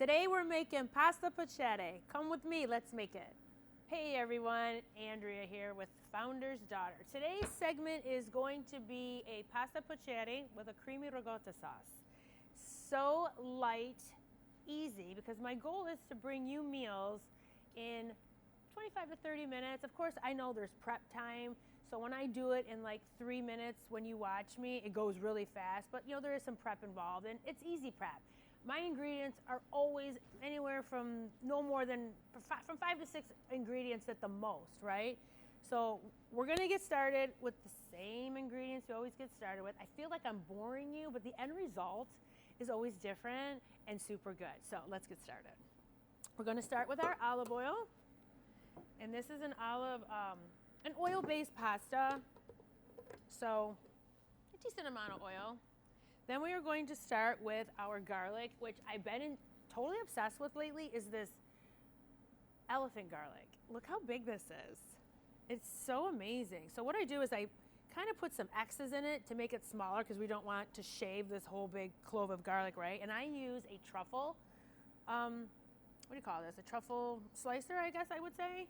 Today we're making pasta pacherri. Come with me, let's make it. Hey everyone, Andrea here with Founder's Daughter. Today's segment is going to be a pasta pacherri with a creamy ricotta sauce. So light, easy, because my goal is to bring you meals in 25 to 30 minutes. Of course, I know there's prep time, so when I do it in like 3 minutes when you watch me, it goes really fast, but you know, there is some prep involved and it's easy prep. My ingredients are always anywhere from no more than from 5 to 6 ingredients at the most, right? So we're gonna get started with the same ingredients we always get started with. I feel like I'm boring you, but the end result is always different and super good. So let's get started. We're gonna start with our olive oil. And this is an oil-based pasta. So a decent amount of oil. Then we are going to start with our garlic, which I've been totally obsessed with lately, is this elephant garlic. Look how big this is. It's so amazing. So what I do is I kind of put some X's in it to make it smaller because we don't want to shave this whole big clove of garlic, right? And I use a truffle, what do you call this? A truffle slicer, I guess I would say.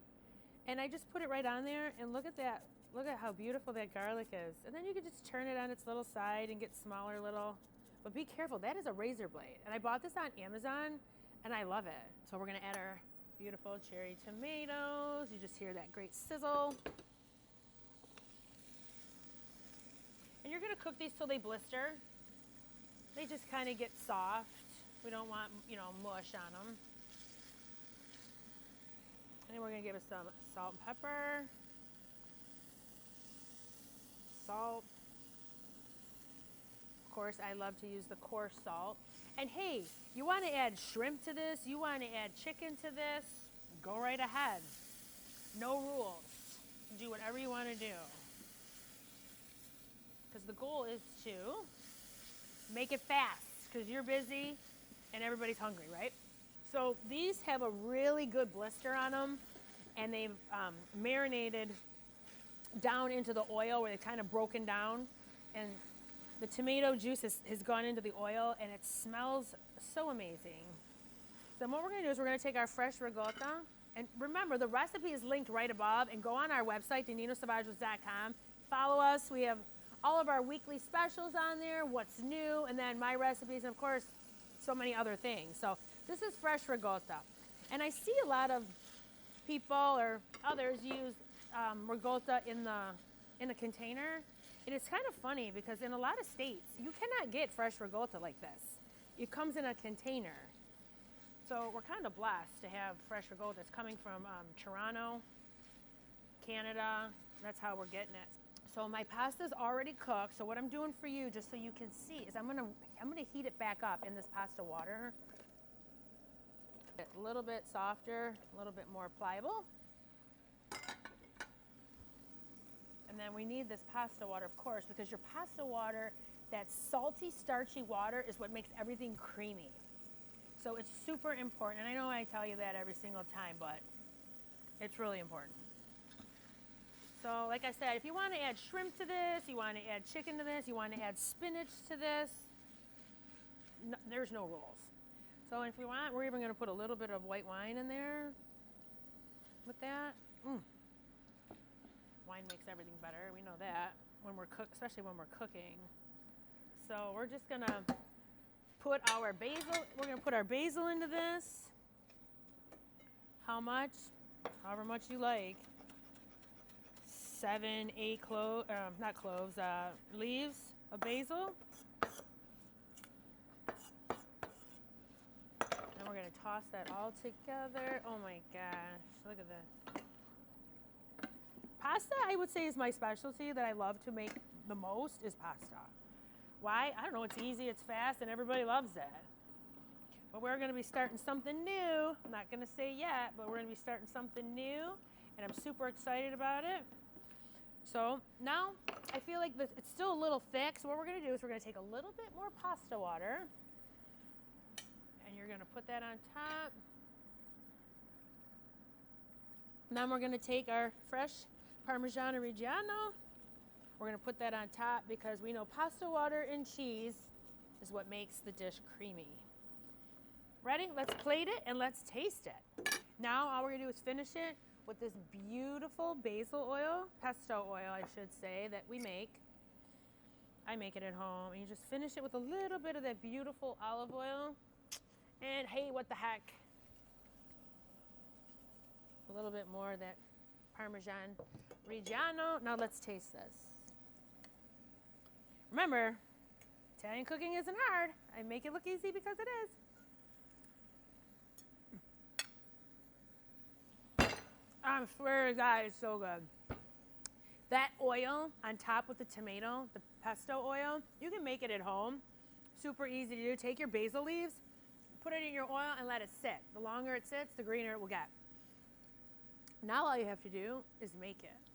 And I just put it right on there and look at that. Look at how beautiful that garlic is. And then you can just turn it on its little side and get smaller little, but be careful, that is a razor blade. And I bought this on Amazon and I love it. So we're gonna add our beautiful cherry tomatoes. You just hear that great sizzle. And you're gonna cook these till they blister. They just kind of get soft. We don't want, you know, mush on them. And then we're gonna give it some salt and pepper. Salt. Of course, I love to use the coarse salt. And hey, you want to add shrimp to this, you want to add chicken to this, go right ahead. No rules. Do whatever you want to do. Because the goal is to make it fast, because you're busy and everybody's hungry, right? So these have a really good blister on them, and they've marinated down into the oil where they've kind of broken down, and the tomato juice has gone into the oil and it smells so amazing. So what we're gonna do is we're gonna take our fresh ricotta, and remember the recipe is linked right above, and go on our website, ninosalvaggio.com. Follow us, we have all of our weekly specials on there, what's new, and then my recipes, and of course, so many other things. So this is fresh ricotta. And I see a lot of people or others use ricotta in a container. And it's kind of funny because in a lot of states, you cannot get fresh ricotta like this. It comes in a container. So we're kind of blessed to have fresh ricotta. It's coming from Toronto, Canada. That's how we're getting it. So my pasta's already cooked. So what I'm doing for you, just so you can see, is I'm gonna heat it back up in this pasta water. A little bit softer, a little bit more pliable. And then we need this pasta water, of course, because your pasta water, that salty, starchy water, is what makes everything creamy. So it's super important. And I know I tell you that every single time, but it's really important. So like I said, if you want to add shrimp to this, you want to add chicken to this, you want to add spinach to this, no, there's no rules. So if we want, we're even going to put a little bit of white wine in there with that. Wine makes everything better. We know that when we're especially when we're cooking. So we're just going to put our basil. We're going to put our basil into this. How much? However much you like. 7, 8 cloves, not cloves, leaves of basil. And we're gonna toss that all together. Oh my gosh, look at this. Pasta, I would say, is my specialty that I love to make the most, is pasta. Why? I don't know, it's easy, it's fast, and everybody loves it. But we're gonna be starting something new. I'm not gonna say yet, but we're gonna be starting something new, and I'm super excited about it. So now I feel like it's still a little thick, so what we're gonna do is we're gonna take a little bit more pasta water, and you're gonna put that on top. Now we're gonna take our fresh Parmigiano Reggiano. We're gonna put that on top because we know pasta water and cheese is what makes the dish creamy. Ready? Let's plate it and let's taste it. Now all we're gonna do is finish it with this beautiful basil oil, pesto oil I should say, that we make. I make it at home, and you just finish it with a little bit of that beautiful olive oil. And hey, what the heck? A little bit more of that Parmesan Reggiano. Now let's taste this. Remember, Italian cooking isn't hard. I make it look easy because it is. I swear to God, it's so good. That oil on top with the tomato, the pesto oil, you can make it at home. Super easy to do. Take your basil leaves, put it in your oil, and let it sit. The longer it sits, the greener it will get. Now all you have to do is make it.